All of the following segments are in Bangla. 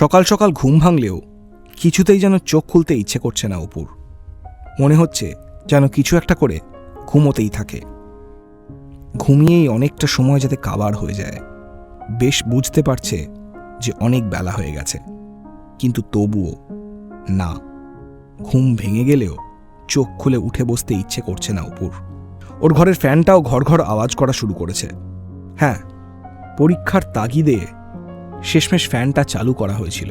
সকাল সকাল ঘুম ভাঙলেও কিছুতেই যেন চোখ খুলতে ইচ্ছে করছে না অপুর। মনে হচ্ছে যেন কিছু একটা করে ঘুমোতেই থাকে। ঘুমিয়েই অনেকটা সময় যাতে কাবার হয়ে যায়। বেশ বুঝতে পারছে যে অনেক বেলা হয়ে গেছে, কিন্তু তবুও না, ঘুম ভেঙে গেলেও চোখ খুলে উঠে বসতে ইচ্ছে করছে না অপুর। ওর ঘরের ফ্যানটাও ঘর ঘর আওয়াজ করা শুরু করেছে। হ্যাঁ, পরীক্ষার তাগিদে শেষমেশ ফ্যানটা চালু করা হয়েছিল।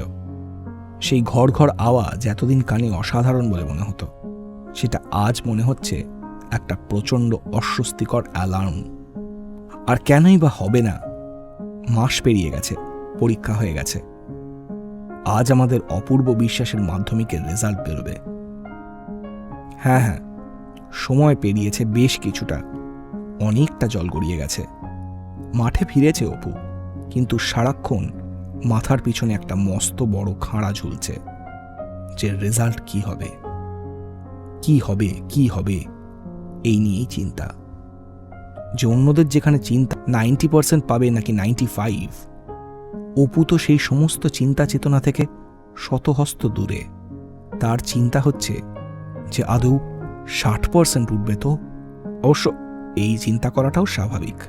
সেই ঘর ঘর আওয়াজ এতদিন কানে অসাধারণ বলে মনে হতো, সেটা আজ মনে হচ্ছে একটা প্রচণ্ড অস্বস্তিকর অ্যালার্ম। আর কেনই বা হবে না? মাস পেরিয়ে গেছে, পরীক্ষা হয়ে গেছে। আজ আমাদের অপূর্ব বিশ্বাসের মাধ্যমিকের রেজাল্ট বেরোবে। হ্যাঁ, সময় পেরিয়েছে বেশ কিছুটা, অনেকটা জল গড়িয়ে গেছে। মাঠে ফিরেছে অপু, কিন্তু সারাক্ষণ মাথার পিছনে একটা মস্ত বড় খাঁড়া ঝুলছে যে রেজাল্ট কি হবে, কি হবে, কি হবে, এই নিয়েই চিন্তা। যে অন্যদের যেখানে চিন্তা 90% পাবে নাকি 95, অপু তো সেই সমস্ত চিন্তা চেতনা থেকে শতহস্ত দূরে। তার চিন্তা হচ্ছে যে আদৌ 60% উঠবে তো। অবশ্য এই চিন্তা করাটাও স্বাভাবিক।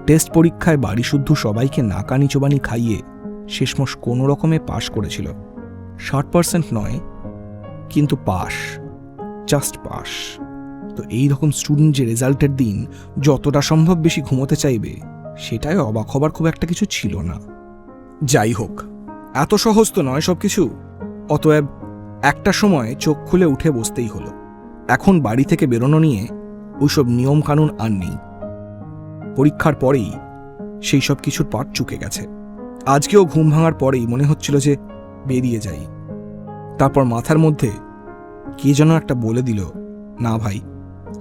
টেস্ট পরীক্ষায় বাড়ি শুদ্ধ সবাইকে নাকানি চোবানি খাইয়ে শেষমেশ কোনো রকমে পাশ করেছিল। 60% নয়, কিন্তু পাশ, জাস্ট পাশ। তো এই রকম স্টুডেন্ট যে রেজাল্টের দিন যতটা সম্ভব বেশি ঘুমোতে চাইবে, সেটাই অবাক হবার খুব একটা কিছু ছিল না। যাই হোক, এত সহজ তো নয় সবকিছু। অতএব একটা সময় চোখ খুলে উঠে বসতেই হলো। এখন বাড়ি থেকে বেরোনো নিয়ে ওইসব নিয়ম কানুন আর নেই। পরীক্ষার পরেই সেই সব কিছুর পাট চুকে গেছে। আজকেও ঘুম ভাঙার পরেই মনে হচ্ছিল যে বেরিয়ে যাই। তারপর মাথার মধ্যে কে যেন একটা বলে দিল, না ভাই,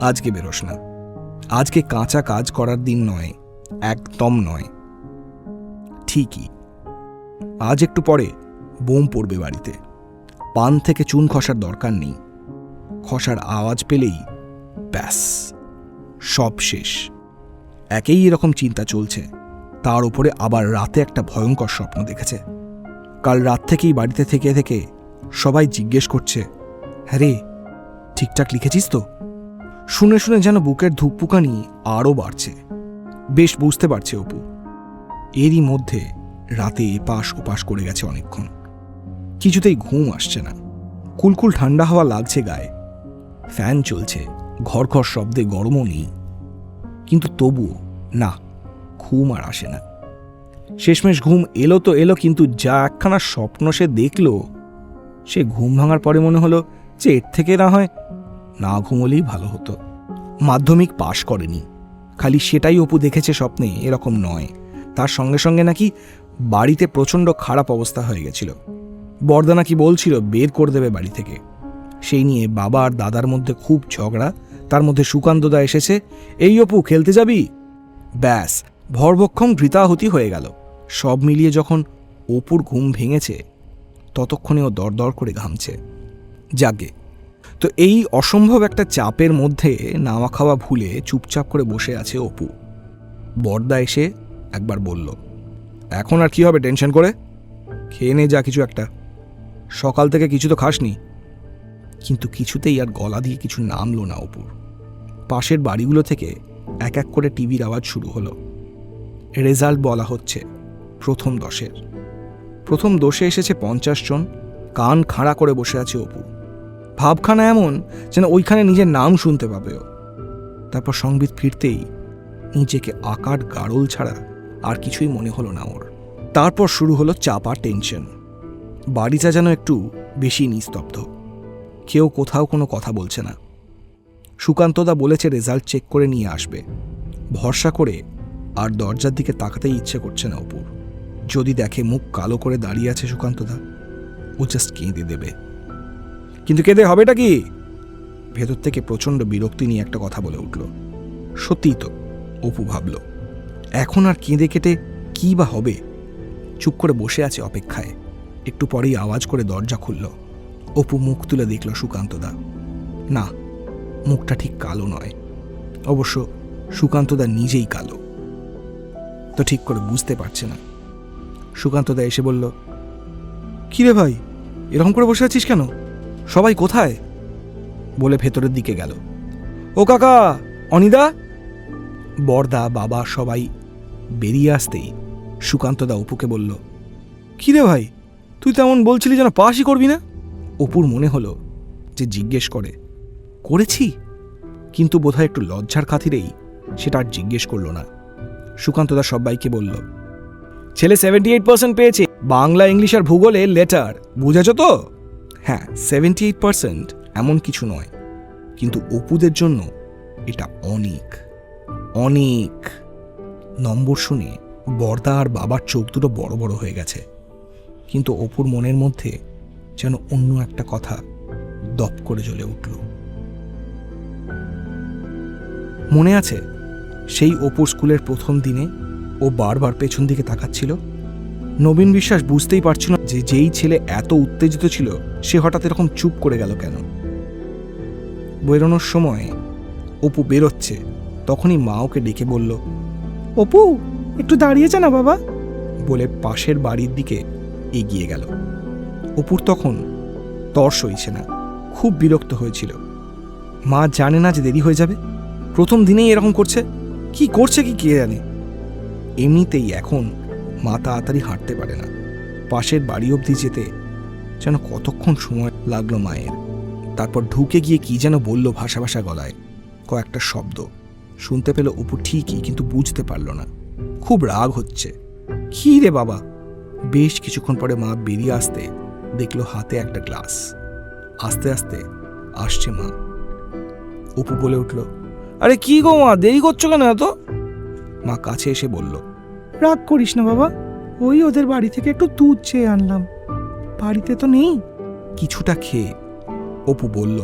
আজকে বেরোস না, আজকে কাঁচা কাজ করার দিন নয়, একদম নয়। ঠিকই, আজ একটু পরে বোম পড়বে বাড়িতে। পান থেকে চুন খসার দরকার নেই, খসার আওয়াজ পেলেই ব্যাস, সব শেষ। একেই এরকম চিন্তা চলছে, তার উপরে আবার রাতে একটা ভয়ঙ্কর স্বপ্ন দেখেছে। কাল রাত থেকেই বাড়িতে থেকে থেকে সবাই জিজ্ঞেস করছে, হ্যাঁ রে, ঠিকঠাক লিখেছিস তো? শুনে শুনে যেন বুকের ধুকপুকানি আরও বাড়ছে। বেশ বুঝতে পারছে অপু। এরই মধ্যে রাতে এপাশ ওপাশ করে গেছে অনেকক্ষণ, কিছুতেই ঘুম আসছে না। কুলকুল ঠান্ডা হাওয়া লাগছে গায়ে, ফ্যান চলছে, ঘর ঘর শব্দে গরমও নেই, কিন্তু তবুও না, ঘুম আর আসে না। শেষমেশ ঘুম এলো তো এলো, কিন্তু যা একখানা স্বপ্ন সে দেখল, সে ঘুম ভাঙার পরে মনে হলো যে এর থেকে না হয় না ঘুমোলেই ভালো হতো। মাধ্যমিক পাশ করেনি, খালি সেটাই অপু দেখেছে স্বপ্নে এরকম নয়, তার সঙ্গে সঙ্গে নাকি বাড়িতে প্রচণ্ড খারাপ অবস্থা হয়ে গেছিল। বড়দা নাকি বলছিল বের করে দেবে বাড়ি থেকে। সেই নিয়ে বাবা আর দাদার মধ্যে খুব ঝগড়া। তার মধ্যে সুকান্তদা এসেছে, এই অপু খেলতে যাবি? ব্যাস, ভরভক্ষম ঘৃতাহুতি হয়ে গেল। সব মিলিয়ে যখন অপুর ঘুম ভেঙেছে, ততক্ষণে ও দরদর করে ঘামছে। যাগে, তো এই অসম্ভব একটা চাপের মধ্যে নাওয়া খাওয়া ভুলে চুপচাপ করে বসে আছে অপু। বড়দা এসে একবার বলল, এখন আর কি হবে টেনশন করে, খেয়ে নে যা কিছু একটা, সকাল থেকে কিছু তো খাসনি। কিন্তু কিছুতেই আর গলা দিয়ে কিছু নামলো না অপুর। পাশের বাড়িগুলো থেকে এক এক করে টিভির আওয়াজ শুরু হলো। রেজাল্ট বলা হচ্ছে প্রথম 10-এর। প্রথম 10-এ এসেছে 50 জন। কান খাড়া করে বসে আছে অপু। ভাবখানা এমন যেন ওইখানে নিজের নাম শুনতে পাবে ও। তারপর সংবিত ফিরতেই নিজেকে আকার গাড়ল ছাড়া আর কিছুই মনে হলো না ওর। তারপর শুরু হলো চাপা টেনশন। বাড়িটা যেন একটু বেশি নিস্তব্ধ, কেউ কোথাও কোনো কথা বলছে না। সুকান্তদা বলেছে রেজাল্ট চেক করে নিয়ে আসবে। ভরসা করে আর দরজার দিকে তাকাতেই ইচ্ছে করছে না অপুর। যদি দেখে মুখ কালো করে দাঁড়িয়ে আছে সুকান্তদা, ও জাস্ট কেঁদে দেবে। কিন্তু কেঁদে হবেটা কি? ভেতর থেকে প্রচণ্ড বিরক্তি নিয়ে একটা কথা বলে উঠল। সত্যিই তো, অপু ভাবল, এখন আর কেঁদে কেটে কি বা হবে? চুপ করে বসে আছে অপেক্ষায়। একটু পরেই আওয়াজ করে দরজা খুলল। অপু মুখ তুলে দেখল সুকান্তদা। না, মুখটা ঠিক কালো নয়, অবশ্য সুকান্তদা নিজেই কালো, তো ঠিক করে বুঝতে পারছে না। সুকান্তদা এসে বলল, কী রে ভাই, এরকম করে বসে আছিস কেন? সবাই কোথায়? বলে ভেতরের দিকে গেল। ও কাকা, অনিদা। বরদা, বাবা সবাই বেরিয়ে আসতেই সুকান্তদা অপুকে বলল, কী রে ভাই, তুই তেমন বলছিলি যেন পাসই করবি না? অপুর মনে হলো যে জিজ্ঞেস করেছি, কিন্তু বোধহয় একটু লজ্জার খাতিরেই সেটা আর জিজ্ঞেস করল না। সুকান্তদা সবাইকে বলল, ছেলে 78% পেয়েছে বাংলা, ইংলিশ আর ভূগোলে লেটার, বুঝেছ তো? হ্যাঁ, 78% এমন কিছু নয়, কিন্তু অপুদের জন্য এটা অনেক অনেক। নম্বর শুনে বরদা আর বাবার চোখ দুটো বড় বড় হয়ে গেছে, কিন্তু অপুর মনের মধ্যে যেন অন্য একটা কথা দপ করে জ্বলে উঠল। মনে আছে সেই অপুর স্কুলের প্রথম দিনে ও বারবার পেছন দিকে তাকাচ্ছিল। নবীন বিশ্বাস বুঝতেই পারছিল না যে যেই ছেলে এত উত্তেজিত ছিল সে হঠাৎ এরকম চুপ করে গেল কেন। বেরোনোর সময় অপু বেরোচ্ছে, তখনই মা ওকে ডেকে বলল, অপু একটু দাঁড়িয়েছে না বাবা, বলে পাশের বাড়ির দিকে এগিয়ে গেল। অপুর তখন তর সইছে না, খুব বিরক্ত হয়েছিল। মা জানে না যে দেরি হয়ে যাবে, প্রথম দিনেই এরকম করছে, কি করছে কি কে জানে। এমনিতেই এখন মা তাড়াতাড়ি হাঁটতে পারে না, পাশের বাড়ি অবধি যেতে যেন কতক্ষণ সময় লাগলো মায়ের। তারপর ঢুকে গিয়ে কি যেন বলল ভাষা ভাষা গলায়, কয়েকটা শব্দ শুনতে পেল অপু ঠিকই, কিন্তু বুঝতে পারল না। খুব রাগ হচ্ছে। কি রে বাবা? বেশ কিছুক্ষণ পরে মা বেরিয়ে আসতে দেখলো হাতে একটা গ্লাস। আস্তে আস্তে আসছে মা। অপু বলে উঠল, আরে কি গো মা, দেরি করছো কেন এত? মা কাছে এসে বলল, রাগ করিস না বাবা, ওই ওদের বাড়ি থেকে একটু দুধ চেয়ে আনলাম, বাড়িতে তো নেই। কিছুটা খেয়ে অপু বলল,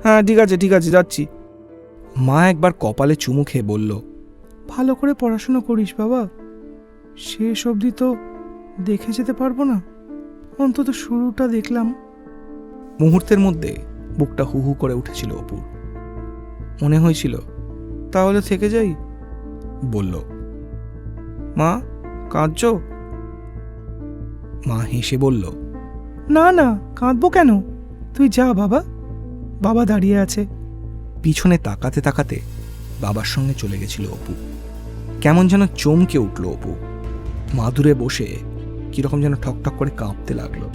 হ্যাঁ ঠিক আছে যাচ্ছি। মা একবার কপালে চুমু খেয়ে বলল, ভালো করে পড়াশোনা করিস বাবা, শেষ অবধি তো দেখে যেতে পারবো না, অন্তত শুরুটা দেখলাম। মুহূর্তের মধ্যে বুকটা হু হু করে উঠেছিল অপুর। মনে হয়েছিল তাহলে থেকে যাই। বলল, মা কাঁদছো? মা হেসে বলল, না না, কাঁদবো কেন, তুই যা বাবা, বাবা দাঁড়িয়ে আছে। পিছনে তাকাতে তাকাতে বাবার সঙ্গে চলে গেছিল অপু। কেমন যেন চমকে উঠল অপু। মাদুরে বসে কিরকম যেন ঠকঠক করে কাঁপতে লাগলো।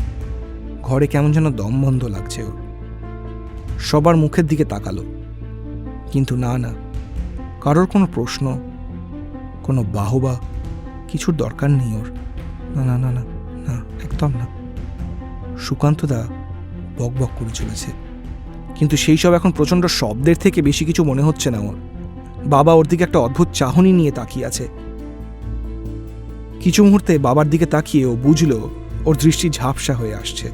ঘরে কেমন যেন দম বন্ধ লাগছে ওর। সবার মুখের দিকে তাকালো, কিন্তু না, কারোর কোনো প্রশ্ন, কোনো বাহবা কিছুর দরকার নেই ওর। না না না না না, একদম না। সুকান্তদা বক বক করে চলেছে, কিন্তু সেই সব এখন প্রচণ্ড শব্দের থেকে বেশি কিছু মনে হচ্ছে না ওর। বাবা ওর দিকে একটা অদ্ভুত চাহনি নিয়ে তাকিয়ে আছে। কিছু মুহূর্তে বাবার দিকে তাকিয়ে ও বুঝল ওর দৃষ্টি ঝাপসা হয়ে আসছে।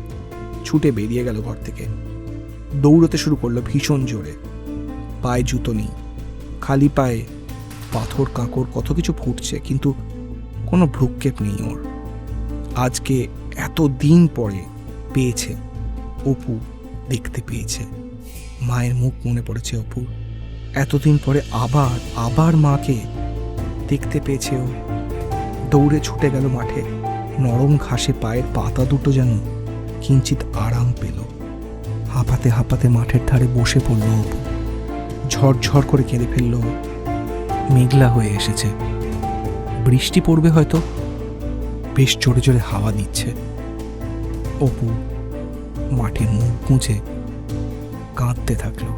ছুটে বেরিয়ে গেল ঘর থেকে, দৌড়তে শুরু করলো ভীষণ জোরে। পায়ে জুতো নেই, খালি পায়ে পাথর কাঁকড় কত কিছু ফুটছে, কিন্তু কোনো ভ্রুক্ষেপ নেই ওর। আজকে এত দিন পরে পেয়েছে, অপু দেখতে পেয়েছে। মায়ের মুখ মনে পড়েছে অপুর। এতদিন পরে আবার মাকে দেখতে পেয়েছে ও। দৌড়ে ছুটে গেল মাঠে। নরম ঘাসে পায়ের পাতা দুটো যেন কিঞ্চিত আরাম পেল। হাঁপাতে হাঁপাতে মাঠের ধারে বসে পড়ল অপু। ঝরঝর করে কেঁদে ফেলল। মেঘলা হয়ে এসেছে, বৃষ্টি পড়বে হয়তো। বেশ জোরে জোরে হাওয়া দিচ্ছে। অপু মাঠে মুখ গুঁজে কাঁদতে থাকলো।